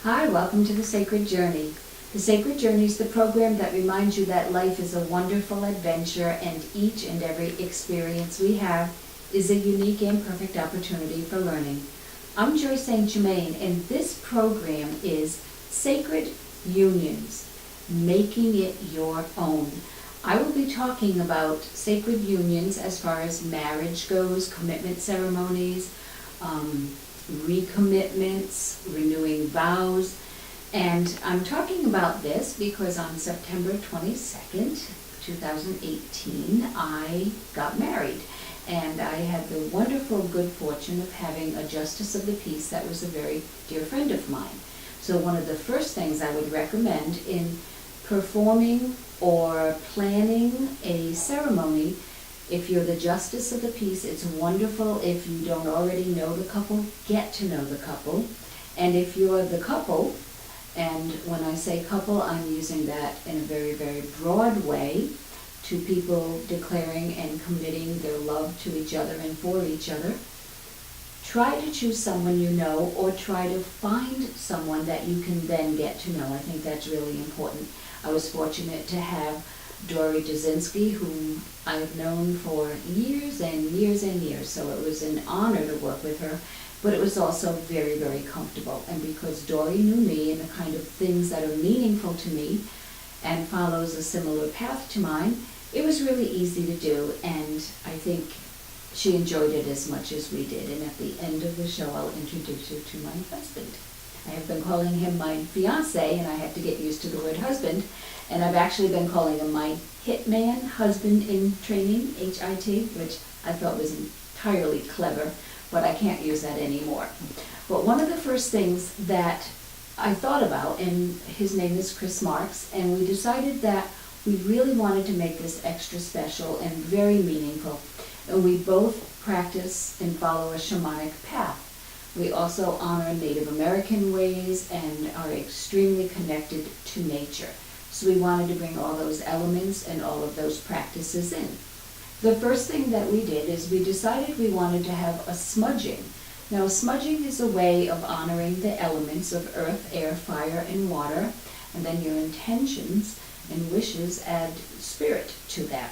Hi, welcome to The Sacred Journey. The Sacred Journey is the program that reminds you that life is a wonderful adventure and each and every experience we have is a unique and perfect opportunity for learning. I'm Joyce St. Germaine, and this program is Sacred Unions, Making It Your Own. I will be talking about sacred unions as far as marriage goes, commitment ceremonies, recommitments, renewing vows. And I'm talking about this because on September 22nd, 2018, I got married. And I had the wonderful good fortune of having a justice of the peace that was a very dear friend of mine. So one of the first things I would recommend in performing or planning a ceremony, if you're the justice of the peace, it's wonderful. If you don't already know the couple, get to know the couple. And if you're the couple, and when I say couple, I'm using that in a very, very broad way to people declaring and committing their love to each other and for each other. Try to choose someone you know, or try to find someone that you can then get to know. I think that's really important. I was fortunate to have Dory Jasinski, whom I've known for years and years and years, so it was an honor to work with her, but it was also very, very comfortable. And because Dory knew me and the kind of things that are meaningful to me and follows a similar path to mine, it was really easy to do, and I think she enjoyed it as much as we did. And at the end of the show, I'll introduce you to my husband. I have been calling him my fiancé, and I have to get used to the word husband. And I've actually been calling him my hitman, husband in training, H-I-T, which I thought was entirely clever, but I can't use that anymore. But one of the first things that I thought about, and his name is Chris Marks, and we decided that we really wanted to make this extra special and very meaningful. And we both practice and follow a shamanic path. We also honor Native American ways and are extremely connected to nature. So we wanted to bring all those elements and all of those practices in. The first thing that we did is we decided we wanted to have a smudging. Now, smudging is a way of honoring the elements of earth, air, fire, and water, and then your intentions and wishes add spirit to that.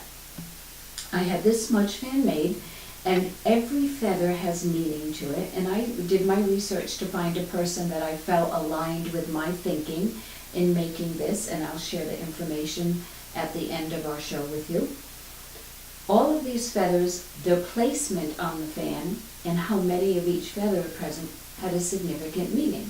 I had this smudge fan made, and every feather has meaning to it, and I did my research to find a person that I felt aligned with my thinking in making this, and I'll share the information at the end of our show with you. All of these feathers, their placement on the fan, and how many of each feather are present had a significant meaning.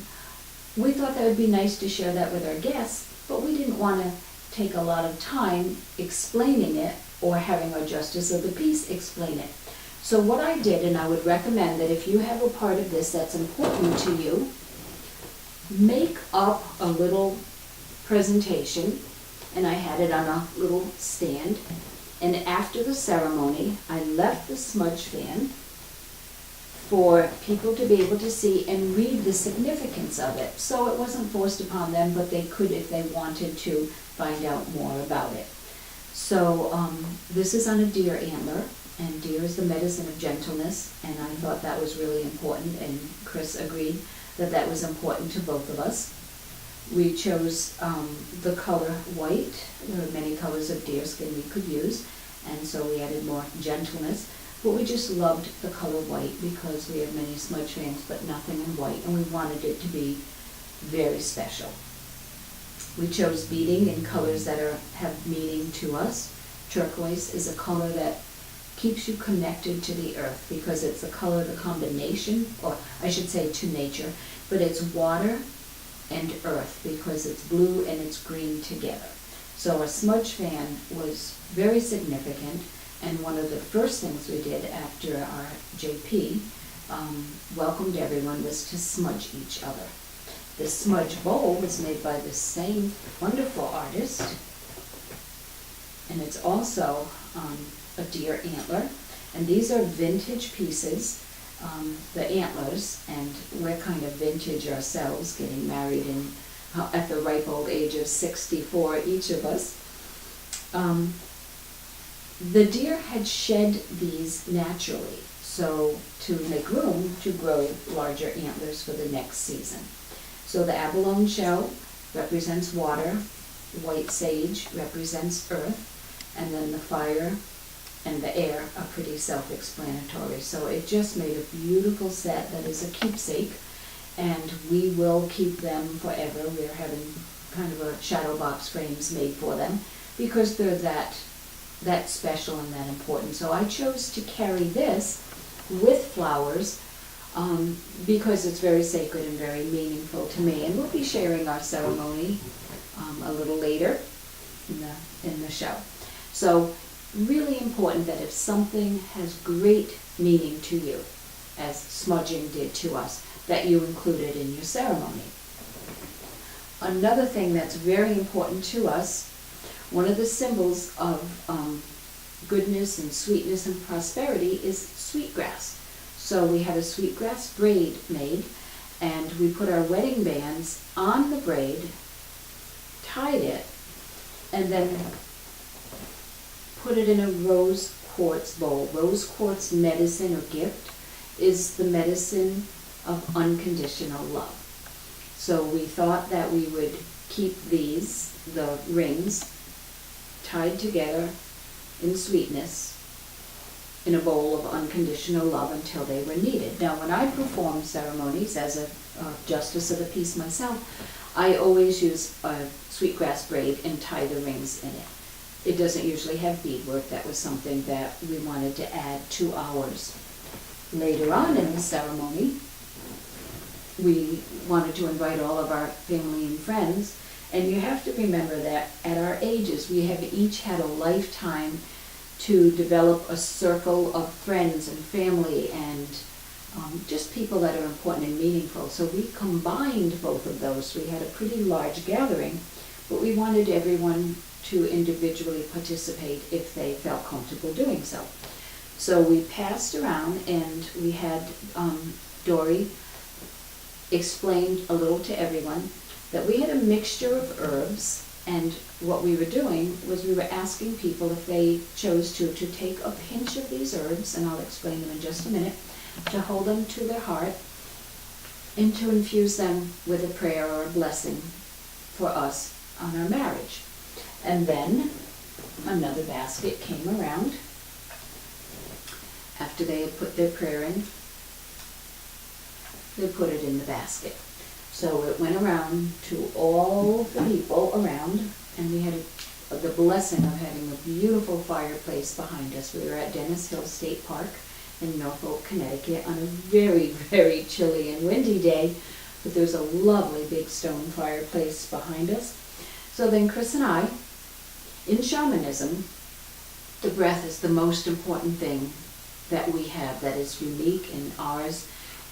We thought that would be nice to share that with our guests, but we didn't want to take a lot of time explaining it or having our justice of the peace explain it. So what I did, and I would recommend that if you have a part of this that's important to you, make up a little presentation, and I had it on a little stand. And after the ceremony, I left the smudge fan for people to be able to see and read the significance of it. So it wasn't forced upon them, but they could, if they wanted to, find out more about it. So this is on a deer antler, and deer is the medicine of gentleness, and I thought that was really important, and Chris agreed that that was important to both of us. We chose the color white. There are many colors of deer skin we could use, and so we added more gentleness. But we just loved the color white because we have many smudge fans, but nothing in white, and we wanted it to be very special. We chose beading in colors that have meaning to us. Turquoise is a color that keeps you connected to the earth because it's a color, the combination, or I should say to nature, but it's water and earth because it's blue and it's green together. So a smudge fan was very significant, and one of the first things we did after our JP welcomed everyone was to smudge each other. The smudge bowl was made by the same wonderful artist, and it's also a deer antler, and these are vintage pieces, the antlers, and we're kind of vintage ourselves, getting married at the ripe old age of 64, each of us. The deer had shed these naturally, so to make room to grow larger antlers for the next season. So the abalone shell represents water, white sage represents earth, and then the fire and the air are pretty self-explanatory. So it just made a beautiful set that is a keepsake, and we will keep them forever. We're having kind of a shadow box frames made for them because they're that special and that important. So I chose to carry this with flowers because it's very sacred and very meaningful to me. And we'll be sharing our ceremony a little later in the show. So really important that if something has great meaning to you, as smudging did to us, that you include it in your ceremony. Another thing that's very important to us, one of the symbols of goodness and sweetness and prosperity is sweetgrass. So we had a sweetgrass braid made, and we put our wedding bands on the braid, tied it, and then put it in a rose quartz bowl. Rose quartz medicine or gift is the medicine of unconditional love. So we thought that we would keep these, the rings, tied together in sweetness in a bowl of unconditional love until they were needed. Now when I perform ceremonies as a justice of the peace myself, I always use a sweetgrass braid and tie the rings in it. It doesn't usually have beadwork. That was something that we wanted to add to ours. Later on in the ceremony, we wanted to invite all of our family and friends, and you have to remember that at our ages, we have each had a lifetime to develop a circle of friends and family and just people that are important and meaningful. So we combined both of those. We had a pretty large gathering, but we wanted everyone to individually participate if they felt comfortable doing so. So we passed around, and we had Dory explained a little to everyone that we had a mixture of herbs, and what we were doing was we were asking people if they chose to take a pinch of these herbs, and I'll explain them in just a minute, to hold them to their heart and to infuse them with a prayer or a blessing for us on our marriage. And then another basket came around after they had put their prayer in. They put it in the basket. So it went around to all the people around, and we had the blessing of having a beautiful fireplace behind us. We were at Dennis Hill State Park in Norfolk, Connecticut on a very, very chilly and windy day, but there's a lovely big stone fireplace behind us. So then Chris and I, in shamanism, the breath is the most important thing that we have that is unique in ours,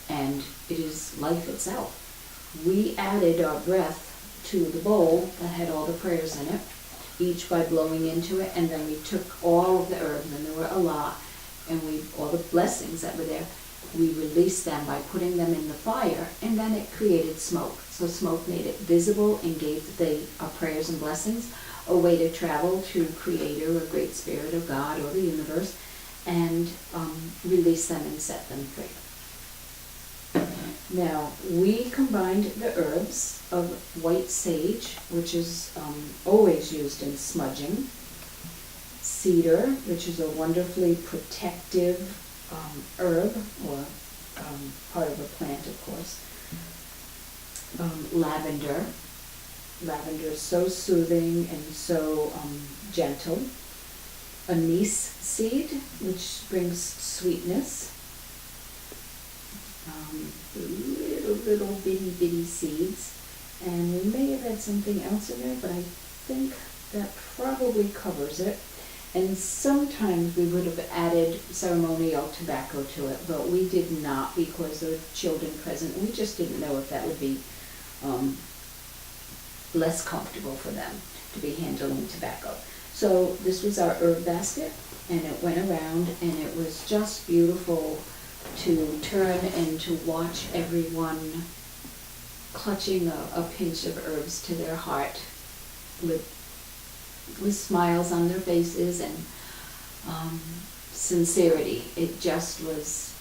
and it is life itself. We added our breath to the bowl that had all the prayers in it, each by blowing into it, and then we took all of the herbs, and there were a lot, and all the blessings that were there, we released them by putting them in the fire, and then it created smoke. So smoke made it visible and gave our prayers and blessings a way to travel to Creator or Great Spirit of God or the universe, and release them and set them free. Now, we combined the herbs of white sage, which is always used in smudging, cedar, which is a wonderfully protective herb, or part of a plant, of course, lavender. Lavender is so soothing and so gentle. Anise seed, which brings sweetness. Little bitty seeds, and we may have had something else in there, but I think that probably covers it. And sometimes we would have added ceremonial tobacco to it, but we did not because there were children present. We just didn't know if that would be less comfortable for them to be handling tobacco. So this was our herb basket, and it went around, and it was just beautiful to turn and to watch everyone clutching a pinch of herbs to their heart with smiles on their faces and sincerity. It just was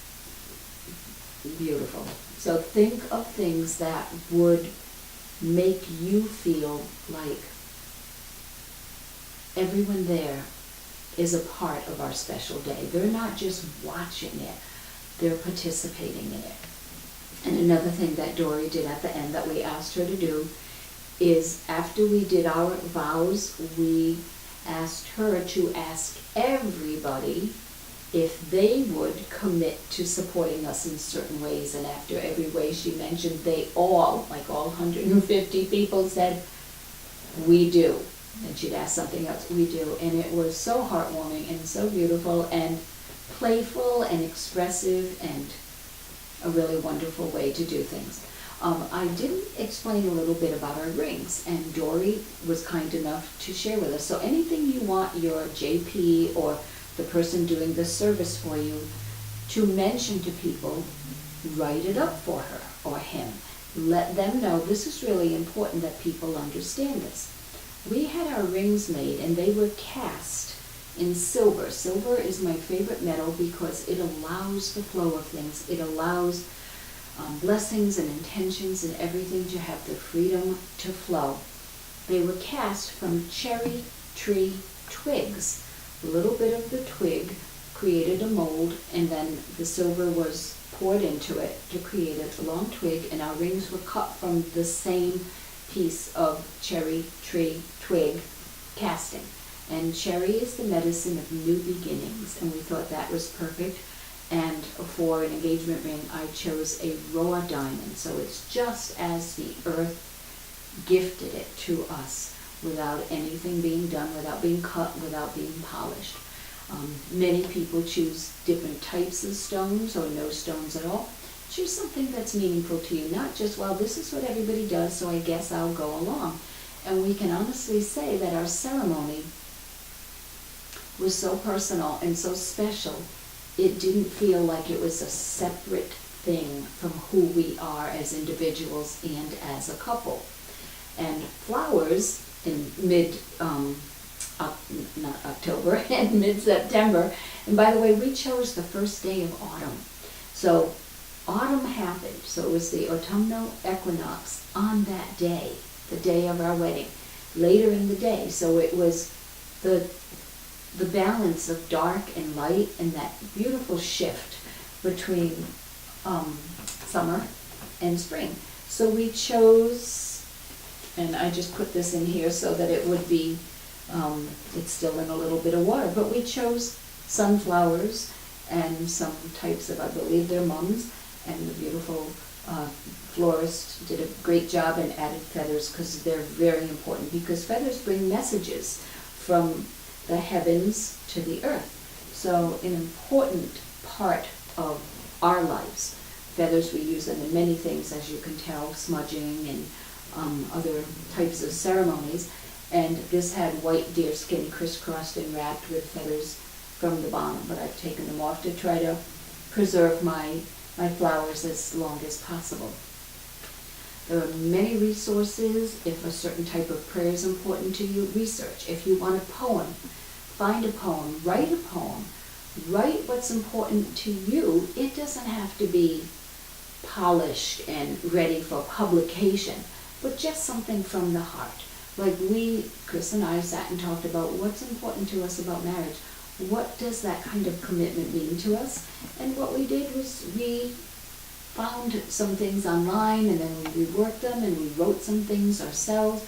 beautiful. So think of things that would make you feel like everyone there is a part of our special day. They're not just watching it, they're participating in it. And another thing that Dory did at the end that we asked her to do is, after we did our vows, we asked her to ask everybody if they would commit to supporting us in certain ways. And after every way she mentioned, they all, like all 150 people, said, we do. And she'd ask something else, we do. And it was so heartwarming and so beautiful and playful and expressive and a really wonderful way to do things. I didn't explain a little bit about our rings, and Dory was kind enough to share with us. So anything you want your JP or the person doing the service for you to mention to people, write it up for her or him. Let them know this is really important that people understand this. We had our rings made, and they were cast in silver. Silver is my favorite metal because it allows the flow of things. It allows blessings and intentions and everything to have the freedom to flow. They were cast from cherry tree twigs. A little bit of the twig created a mold, and then the silver was poured into it to create a long twig, and our rings were cut from the same piece of cherry tree twig casting. And cherry is the medicine of new beginnings, and we thought that was perfect. And for an engagement ring, I chose a raw diamond, so it's just as the earth gifted it to us, without anything being done, without being cut, without being polished. Many people choose different types of stones or no stones at all. Choose something that's meaningful to you, not just, well, this is what everybody does, so I guess I'll go along. And we can honestly say that our ceremony was so personal and so special, it didn't feel like it was a separate thing from who we are as individuals and as a couple. And flowers in not October, and mid-September. And by the way, we chose the first day of autumn. So autumn happened, so it was the autumnal equinox on that day, the day of our wedding, later in the day. So it was the balance of dark and light, and that beautiful shift between summer and spring. So we chose, and I just put this in here so that it would be, it's still in a little bit of water, but we chose sunflowers and some types of, I believe they're mums, and the beautiful florist did a great job and added feathers, because they're very important, because feathers bring messages from the heavens to the earth. So an important part of our lives. Feathers, we use them in many things, as you can tell, smudging and other types of ceremonies. And this had white deerskin crisscrossed and wrapped with feathers from the bottom, but I've taken them off to try to preserve my flowers as long as possible. There are many resources. If a certain type of prayer is important to you, research. If you want a poem, find a poem, write a poem. Write what's important to you. It doesn't have to be polished and ready for publication, but just something from the heart. Like Chris and I sat and talked about what's important to us about marriage. What does that kind of commitment mean to us? And what we did was we found some things online, and then we reworked them, and we wrote some things ourselves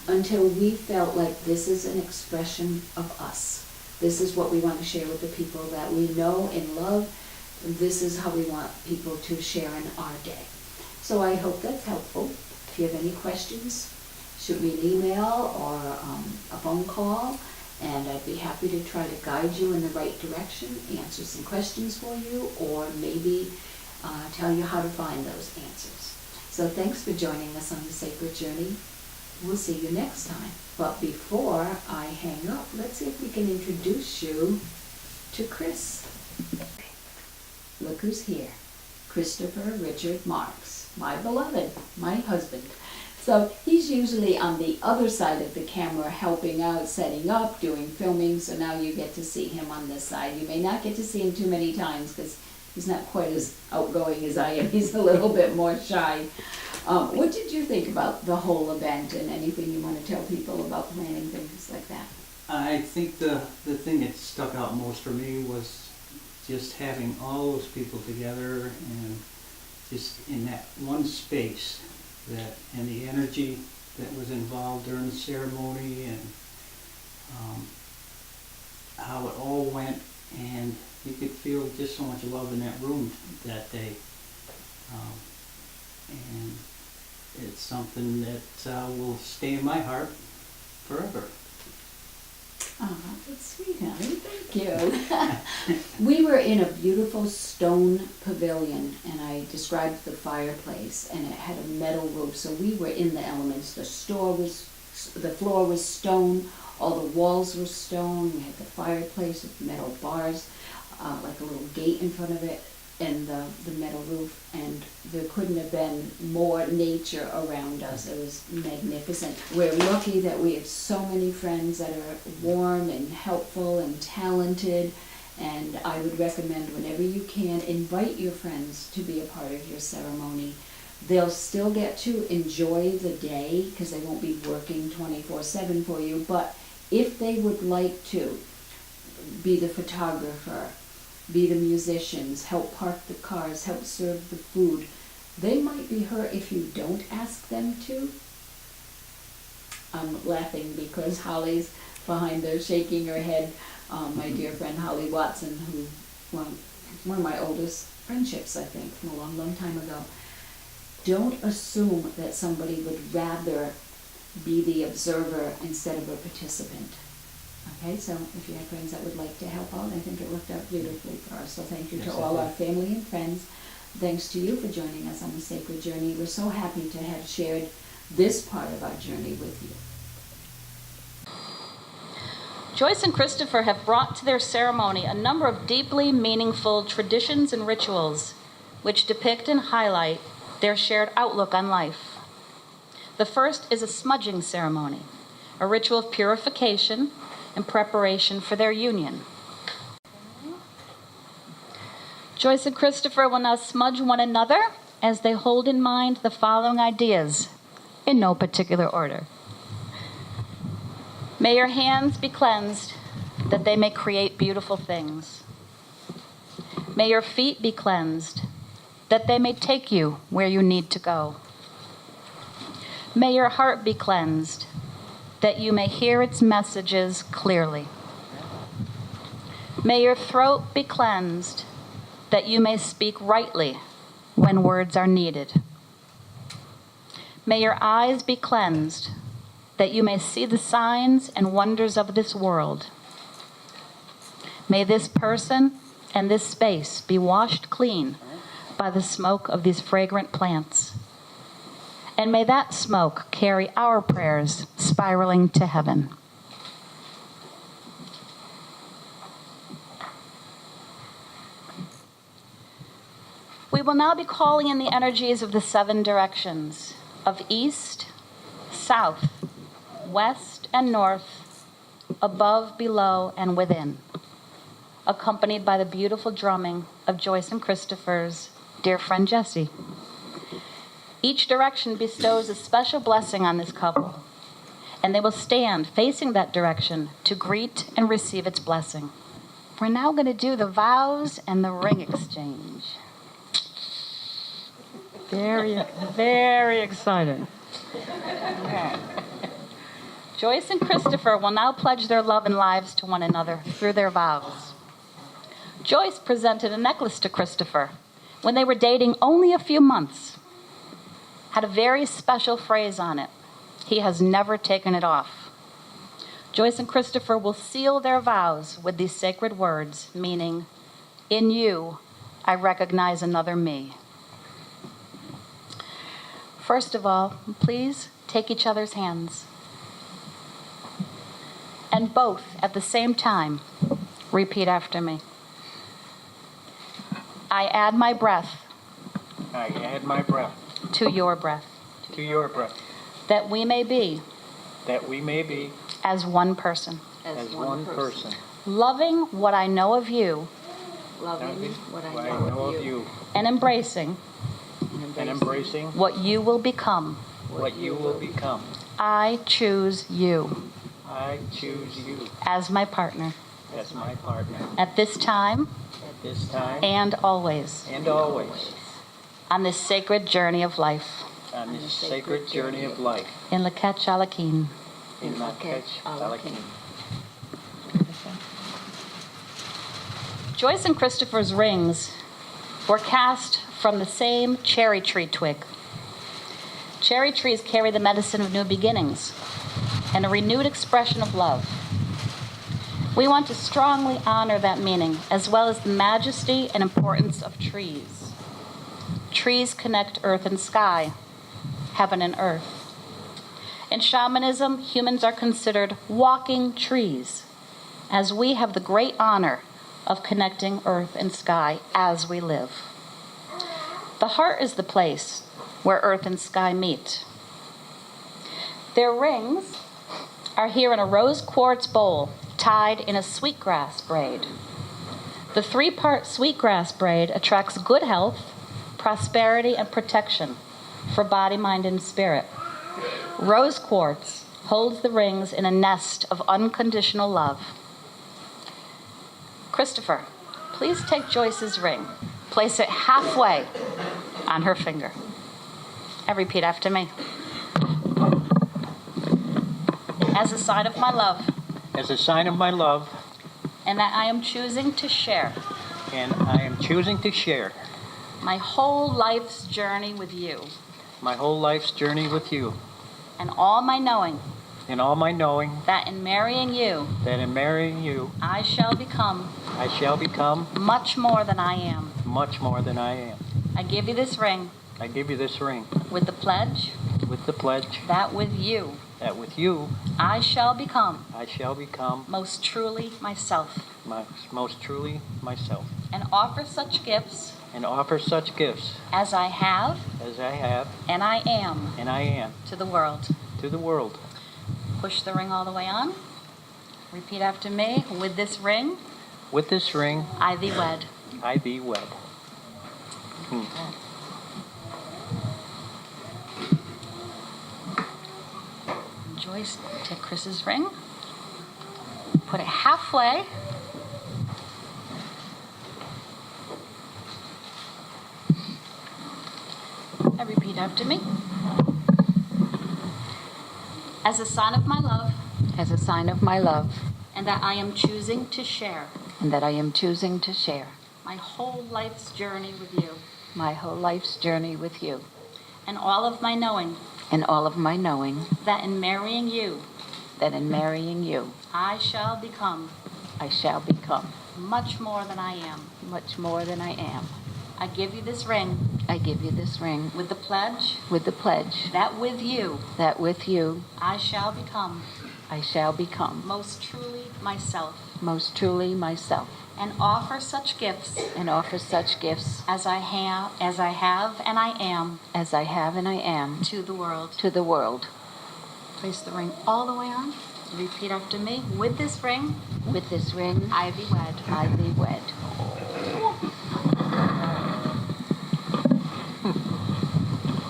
until we felt like this is an expression of us. This is what we want to share with the people that we know and love. This is how we want people to share in our day. So I hope that's helpful. If you have any questions, shoot me an email or a phone call, and I'd be happy to try to guide you in the right direction, answer some questions for you, or maybe tell you how to find those answers. So thanks for joining us on the Sacred Journey. We'll see you next time. But before I hang up, let's see if we can introduce you to Chris. Look who's here. Christopher Richard Marks, my beloved, my husband. So he's usually on the other side of the camera helping out, setting up, doing filming, so now you get to see him on this side. You may not get to see him too many times because he's not quite as outgoing as I am. He's a little bit more shy. What did you think about the whole event, and anything you want to tell people about planning things like that? I think the thing that stuck out most for me was just having all those people together and just in that one space, and the energy that was involved during the ceremony, and how it all went, and you could feel just so much love in that room that day. And it's something that will stay in my heart forever. Oh, that's sweet, honey. Thank you. We were in a beautiful stone pavilion, and I described the fireplace, and it had a metal roof, so we were in the elements. The floor was stone, all the walls were stone. We had the fireplace with metal bars, like a little gate in front of it, and the metal roof, and there couldn't have been more nature around us. It was magnificent. We're lucky that we have so many friends that are warm and helpful and talented, and I would recommend, whenever you can, invite your friends to be a part of your ceremony. They'll still get to enjoy the day because they won't be working 24/7 for you, but if they would like to be the photographer, be the musicians, help park the cars, help serve the food, they might be hurt if you don't ask them to. I'm laughing because Holly's behind there shaking her head. My dear friend Holly Watson, who, well, one of my oldest friendships, I think, from a long, long time ago. Don't assume that somebody would rather be the observer instead of a participant. Okay, so if you have friends that would like to help out, I think it worked out beautifully for us. So thank you to all our family and friends. Thanks to you for joining us on the sacred journey. We're so happy to have shared this part of our journey with you. Joyce and Christopher have brought to their ceremony a number of deeply meaningful traditions and rituals which depict and highlight their shared outlook on life. The first is a smudging ceremony, a ritual of purification in preparation for their union. Joyce and Christopher will now smudge one another as they hold in mind the following ideas, in no particular order. May your hands be cleansed, that they may create beautiful things. May your feet be cleansed, that they may take you where you need to go. May your heart be cleansed, that you may hear its messages clearly. May your throat be cleansed, that you may speak rightly when words are needed. May your eyes be cleansed, that you may see the signs and wonders of this world. May this person and this space be washed clean by the smoke of these fragrant plants. And may that smoke carry our prayers spiraling to heaven. We will now be calling in the energies of the 7 directions of east, south, west, and north, above, below, and within, accompanied by the beautiful drumming of Joyce and Christopher's dear friend Jessie. Each direction bestows a special blessing on this couple, and they will stand facing that direction to greet and receive its blessing. We're now going to do the vows and the ring exchange. Very, very excited. Okay. Joyce and Christopher will now pledge their love and lives to one another through their vows. Joyce presented a necklace to Christopher when they were dating only a few months. Had a very special phrase on it. He has never taken it off. Joyce and Christopher will seal their vows with these sacred words, meaning, in you, I recognize another me. First of all, please take each other's hands. And both, at the same time, repeat after me. I add my breath. I add my breath. To your breath. To your breath. That we may be. That we may be. As one person. As one person. Loving what I know of you. Loving what I know of you. And embracing. and embracing what you will become. what you will become. I choose you I choose you as my partner as my partner at this time at this time and always and always on this sacred journey of life. on this sacred journey of life. In Lak'ech Alakin. In Lak'ech Alakin. Joyce and Christopher's rings were cast from the same cherry tree twig. Cherry trees carry the medicine of new beginnings and a renewed expression of love. We want to strongly honor that meaning, as well as the majesty and importance of trees. Trees connect earth and sky, heaven and earth. In shamanism, humans are considered walking trees, as we have the great honor of connecting earth and sky as we live. The heart is the place where earth and sky meet. Their rings are here in a rose quartz bowl tied in a sweetgrass braid. The 3-part sweetgrass braid attracts good health, prosperity, and protection for body, mind, and spirit. Rose quartz holds the rings in a nest of unconditional love. Christopher, please take Joyce's ring. Place it halfway on her finger. And repeat after me. As a sign of my love. As a sign of my love. And that I am choosing to share. And I am choosing to share. My whole life's journey with you. My whole life's journey with you. And all my knowing. And all my knowing. That in marrying you. That in marrying you. I shall become. I shall become. Much more than I am. Much more than I am. I give you this ring. I give you this ring. With the pledge. With the pledge. That with you. That with you. I shall become. I shall become. Most truly myself. Most truly myself. And offer such gifts. And offer such gifts. As I have. As I have. And I am. And I am. To the world. To the world. Push the ring all the way on. Repeat after me. With this ring. With this ring. I thee wed. I thee wed. Joyce, take Chris's ring. Put it halfway. And repeat after me. As a sign of my love. As a sign of my love. And that I am choosing to share. And that I am choosing to share. My whole life's journey with you. My whole life's journey with you. And all of my knowing. And all of my knowing. That in marrying you. That in marrying you. I shall become. I shall become. Much more than I am. Much more than I am. I give you this ring. I give you this ring. With the pledge. With the pledge. That with you. That with you. I shall become. I shall become. Most truly myself. Most truly myself. And offer such gifts. And offer such gifts. As I have and I am. As I have and I am. To the world. To the world. Place the ring all the way on. Repeat after me. With this ring. With this ring. I thee wed. I thee wed.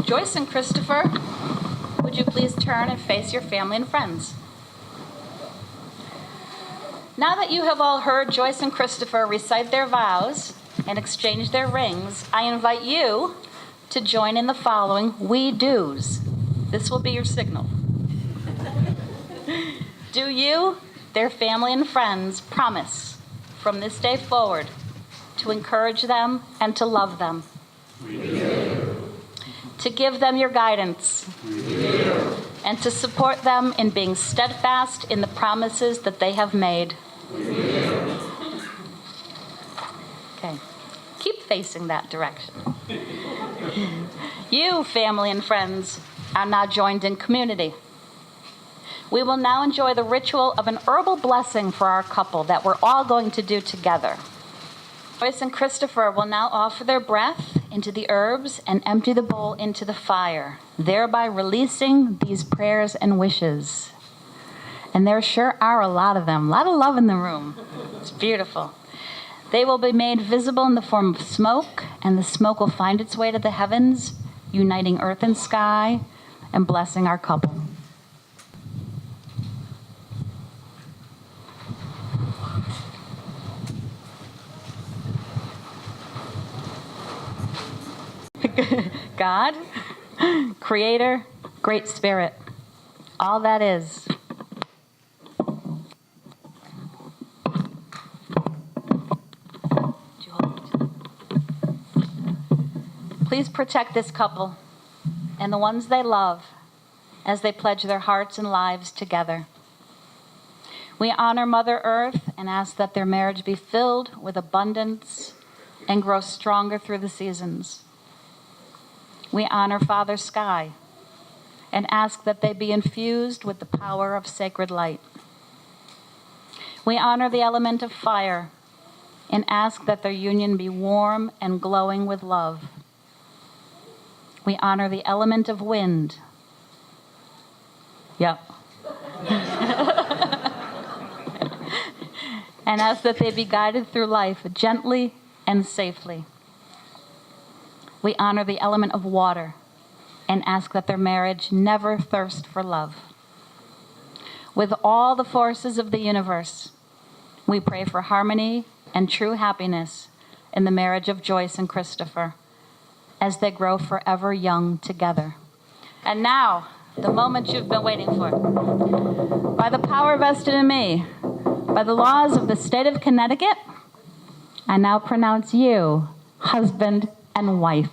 Joyce and Christopher, would you please turn and face your family and friends? Now that you have all heard Joyce and Christopher recite their vows and exchange their rings, I invite you to join in the following we do's. This will be your signal. Do you, their family and friends, promise from this day forward to encourage them and to love them? We do. To give them your guidance? We do. And to support them in being steadfast in the promises that they have made? We do. Okay. Keep facing that direction. You, family and friends, are now joined in community. We will now enjoy the ritual of an herbal blessing for our couple that we're all going to do together. Joyce and Christopher will now offer their breath into the herbs and empty the bowl into the fire, thereby releasing these prayers and wishes. And there sure are a lot of them. A lot of love in the room. It's beautiful. They will be made visible in the form of smoke, and the smoke will find its way to the heavens, uniting earth and sky, and blessing our couple. God, Creator, Great Spirit, all that is. Please protect this couple and the ones they love as they pledge their hearts and lives together. We honor Mother Earth and ask that their marriage be filled with abundance and grow stronger through the seasons. We honor Father Sky and ask that they be infused with the power of sacred light. We honor the element of fire and ask that their union be warm and glowing with love. We honor the element of wind. Yep. And ask that they be guided through life gently and safely. We honor the element of water and ask that their marriage never thirst for love. With all the forces of the universe, we pray for harmony and true happiness in the marriage of Joyce and Christopher as they grow forever young together. And now, the moment you've been waiting for. By the power vested in me, by the laws of the state of Connecticut, I now pronounce you husband and wife.